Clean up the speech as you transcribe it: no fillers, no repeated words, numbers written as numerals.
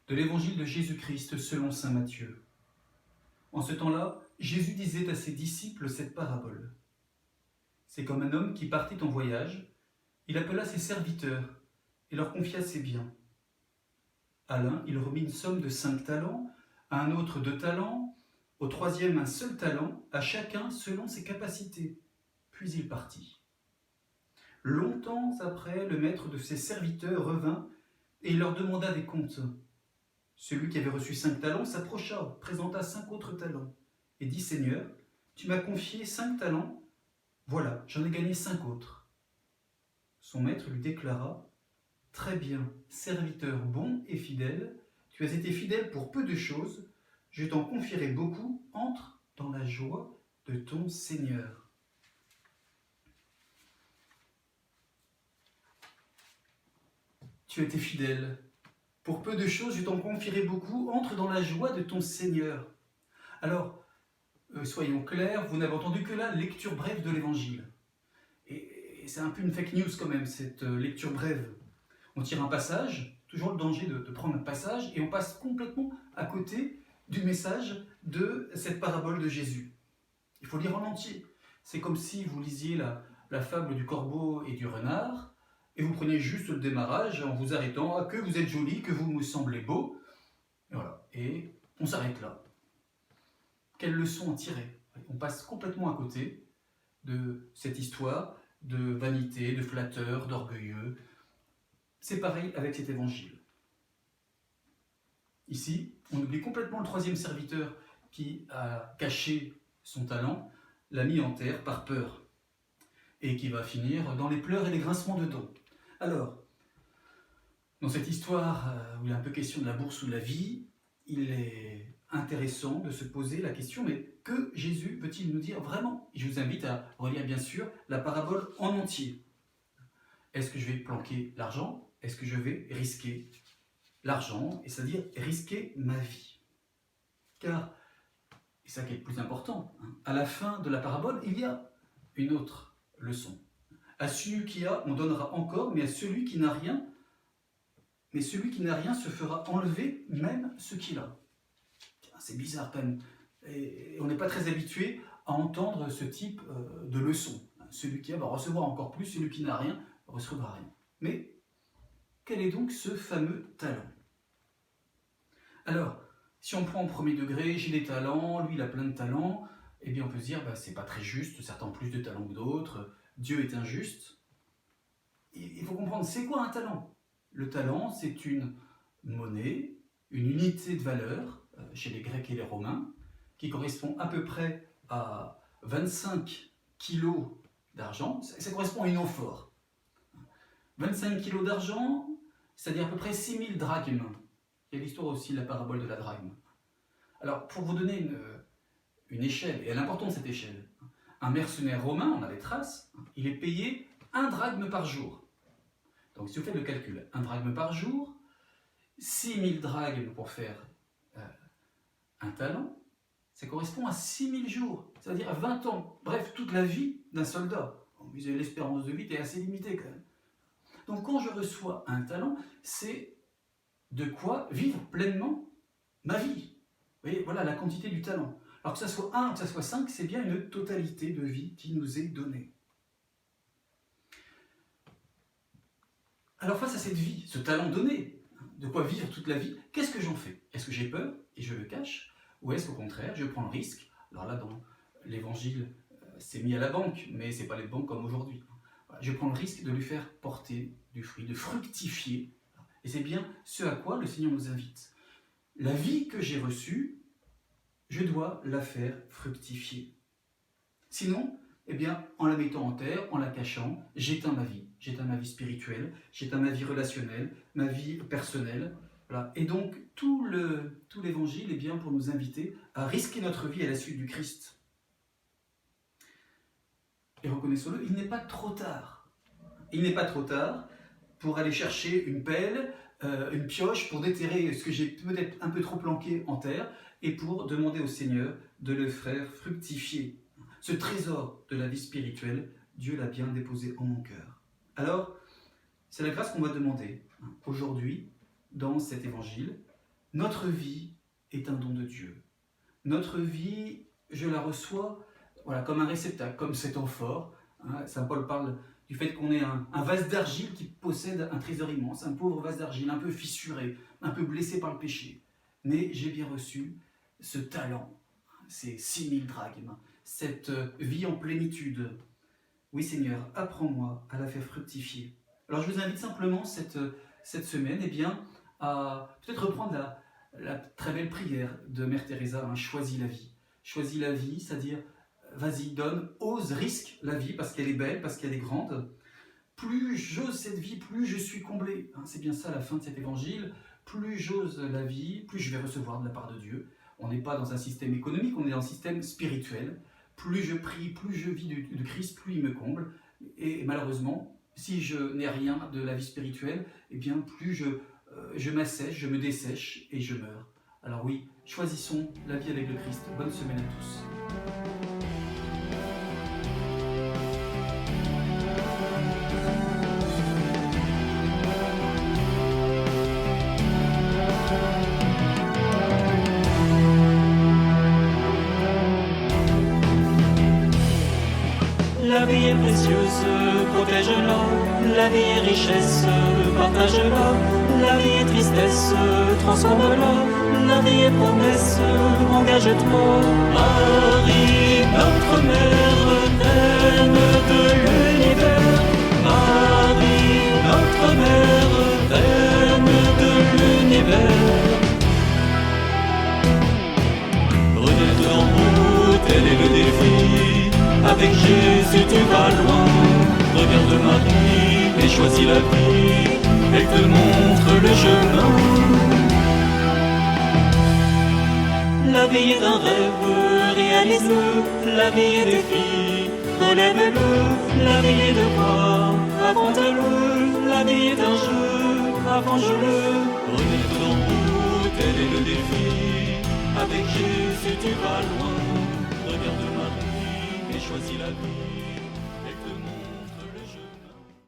De l'évangile de Jésus-Christ selon saint Matthieu. En ce temps-là, Jésus disait à ses disciples cette parabole. C'est comme un homme qui partit en voyage, il appela ses serviteurs et leur confia ses biens. À l'un, il remit une somme de 5 talents, à un autre 2 talents, au troisième un seul talent, à chacun selon ses capacités. Puis il partit. Longtemps après, le maître de ses serviteurs revint et il leur demanda des comptes. Celui qui avait reçu 5 talents s'approcha, présenta 5 autres talents, et dit « Seigneur, tu m'as confié 5 talents, voilà, j'en ai gagné 5 autres. » Son maître lui déclara « Très bien, serviteur bon et fidèle, tu as été fidèle pour peu de choses, je t'en confierai beaucoup, entre dans la joie de ton Seigneur. » Tu as été fidèle. Pour peu de choses, je t'en confierai beaucoup, entre dans la joie de ton Seigneur. Alors, soyons clairs, vous n'avez entendu que la lecture brève de l'Évangile. Et c'est un peu une fake news quand même, cette lecture brève. On tire un passage, toujours le danger de prendre un passage, et on passe complètement à côté du message de cette parabole de Jésus. Il faut lire en entier. C'est comme si vous lisiez la fable du corbeau et du renard, et vous prenez juste le démarrage en vous arrêtant à que vous êtes joli, que vous me semblez beau. Et voilà, et on s'arrête là. Quelle leçon en tirer? On passe complètement à côté de cette histoire de vanité, de flatteur, d'orgueilleux. C'est pareil avec cet évangile. Ici, on oublie complètement le troisième serviteur qui a caché son talent, l'a mis en terre par peur, et qui va finir dans les pleurs et les grincements de dents. Alors, dans cette histoire où il est un peu question de la bourse ou de la vie, il est intéressant de se poser la question, mais que Jésus veut-il nous dire vraiment? Je vous invite à relire bien sûr la parabole en entier. Est-ce que je vais planquer l'argent? Est-ce que je vais risquer l'argent, et c'est-à-dire risquer ma vie? Car, et c'est ça qui est le plus important, à la fin de la parabole, il y a une autre leçon. À celui qui a, on donnera encore, mais à celui qui n'a rien, mais celui qui n'a rien se fera enlever même ce qu'il a. C'est bizarre quand même. Et on n'est pas très habitué à entendre ce type de leçon. Celui qui a va recevoir encore plus, celui qui n'a rien ne recevra rien. Mais quel est donc ce fameux talent? Alors, si on prend au premier degré, j'ai des talents, lui il a plein de talents, eh bien on peut se dire, c'est pas très juste, certains ont plus de talents que d'autres, Dieu est injuste. Il faut comprendre, c'est quoi un talent? Le talent, c'est une monnaie, une unité de valeur, chez les Grecs et les Romains, qui correspond à peu près à 25 kilos d'argent. Ça correspond à une amphore. 25 kilos d'argent, c'est-à-dire à peu près 6000 drachmes. Il y a l'histoire aussi de la parabole de la drachme. Alors, pour vous donner une échelle, et elle est importante cette échelle, un mercenaire romain, on a les traces, il est payé 1 drachme par jour. Donc si vous faites le calcul, 1 drachme par jour, 6000 drachmes pour faire un talent, ça correspond à 6000 jours, c'est-à-dire à 20 ans, bref, toute la vie d'un soldat. L'espérance de vie est assez limitée quand même. Donc quand je reçois un talent, c'est de quoi vivre pleinement ma vie. Vous voyez, voilà la quantité du talent. Alors que ça soit 1, que ça soit 5, c'est bien une totalité de vie qui nous est donnée. Alors face à cette vie, ce talent donné, de quoi vivre toute la vie, qu'est-ce que j'en fais? Est-ce que j'ai peur et je le cache? Ou est-ce qu'au contraire, je prends le risque? Alors là, dans l'évangile, c'est mis à la banque, mais ce n'est pas les banques comme aujourd'hui. Je prends le risque de lui faire porter du fruit, de fructifier. Et c'est bien ce à quoi le Seigneur nous invite. La vie que j'ai reçue, je dois la faire fructifier. Sinon, eh bien, en la mettant en terre, en la cachant, j'éteins ma vie spirituelle, j'éteins ma vie relationnelle, ma vie personnelle. Voilà. Et donc, tout l'évangile est bien pour nous inviter à risquer notre vie à la suite du Christ. Et reconnaissons-le, il n'est pas trop tard. Il n'est pas trop tard pour aller chercher une pelle, une pioche pour déterrer ce que j'ai peut-être un peu trop planqué en terre et pour demander au Seigneur de le faire fructifier. Ce trésor de la vie spirituelle, Dieu l'a bien déposé en mon cœur. Alors, c'est la grâce qu'on va demander aujourd'hui dans cet évangile, Notre vie est un don de Dieu. Notre vie, je la reçois voilà, comme un réceptacle, comme cet amphore. Hein. Saint Paul parle du fait qu'on est un vase d'argile qui possède un trésor immense, un pauvre vase d'argile, un peu fissuré, un peu blessé par le péché. Mais j'ai bien reçu ce talent, ces 6000 drachmes, cette vie en plénitude. Oui Seigneur, apprends-moi à la faire fructifier. Alors je vous invite simplement cette semaine à peut-être reprendre la très belle prière de Mère Teresa, hein, choisis la vie. Choisis la vie, c'est-à-dire vas-y, donne, ose, risque la vie parce qu'elle est belle, parce qu'elle est grande. Plus j'ose cette vie, plus je suis comblé. Hein, c'est bien ça la fin de cet évangile. Plus j'ose la vie, plus je vais recevoir de la part de Dieu. On n'est pas dans un système économique, on est dans un système spirituel. Plus je prie, plus je vis de Christ, plus il me comble. Et malheureusement, si je n'ai rien de la vie spirituelle, eh bien plus je m'assèche, je me dessèche et je meurs. Alors oui, choisissons la vie avec le Christ. Bonne semaine à tous. La vie est précieuse, protège-la. La vie est richesse, partage-la. La vie est tristesse, transforme-la. La vie est promesse, engage-toi. Marie, notre mère, reine de l'univers. Marie, notre mère, reine de l'univers. Renaître en route, tel est le défi. Avec Jésus tu vas loin. Regarde Marie et choisis la vie. Elle te montre le chemin. La vie est un rêve, réalise-le. La vie est défi, relève-le. La vie est devoir, affronte-le. La vie est un jeu, avance-le. Renaître en route, tel est le défi. Avec Jésus tu vas loin. Regarde Marie et choisis la vie.